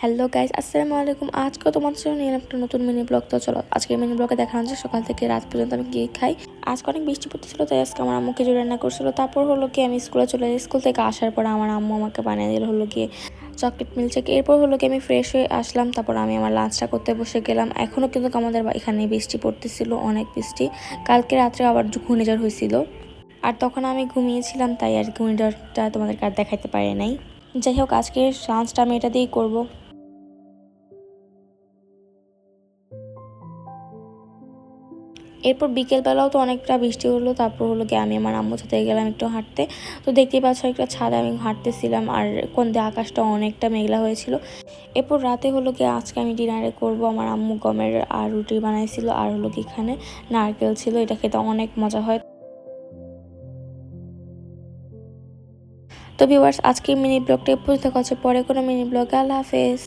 Hello guys, আসসালামু আলাইকুম। আজকে তোমাদের জন্য নিয়ে একটা নতুন মিনি ব্লগ। তো চলো আজকে মিনি ব্লগে দেখানো যায় সকাল থেকে রাত পর্যন্ত আমি কি খাই। আজকে অনেক বৃষ্টি পড়তেছিল, তাই আজকে আমার আম্মু খিচুড়ি রান্না করছিল। তারপর হলো কি আমি স্কুলে চলে যাই। স্কুল থেকে আসার পর আমার আম্মু আমাকে বানিয়ে দিল হলো গিয়ে চকলেট মিল্কশেক। এরপর হলো কি আমি ফ্রেশ হয়ে আসলাম, তারপর আমি আমার লাঞ্চটা করতে বসে গেলাম। এখনও কিন্তু আমাদের এখানে বৃষ্টি পড়তেছিল, অনেক বৃষ্টি। কালকে রাত্রে আবার ঘূর্ণিঝড় হয়েছিল, আর তখন আমি ঘুমিয়েছিলাম, তাই আর ঘূর্ণিঝড়টা তোমাদেরকে আর দেখাইতে পারি নাই। যাই হোক, আজকে লাঞ্চটা আমি এটা দিয়েই করবো। এরপর বিকেলবেলাও তো অনেকটা বৃষ্টি হলো। তারপর হলো গিয়ে আমি আমার আম্মুর সাথে গেলাম একটু হাঁটতে। তো দেখতেই পাচ্ছ একটা ছাদে আমি হাঁটতেছিলাম, আর কোন দিয়ে আকাশটা অনেকটা মেঘলা হয়েছিল। এরপর রাতে হলো গিয়ে আজকে আমি ডিনারে করব। আমার আম্মু গমের আর রুটি বানাইছিল, আর হলো কি এখানে নারকেল ছিল। এটা খেতে অনেক মজা হয়। তো ভিউয়ার্স, আজকে মিনি ব্লগটা পর্যন্ত, দেখা হচ্ছে পরে কোনো মিনি ব্লগে। আল্লাহ হাফেজ।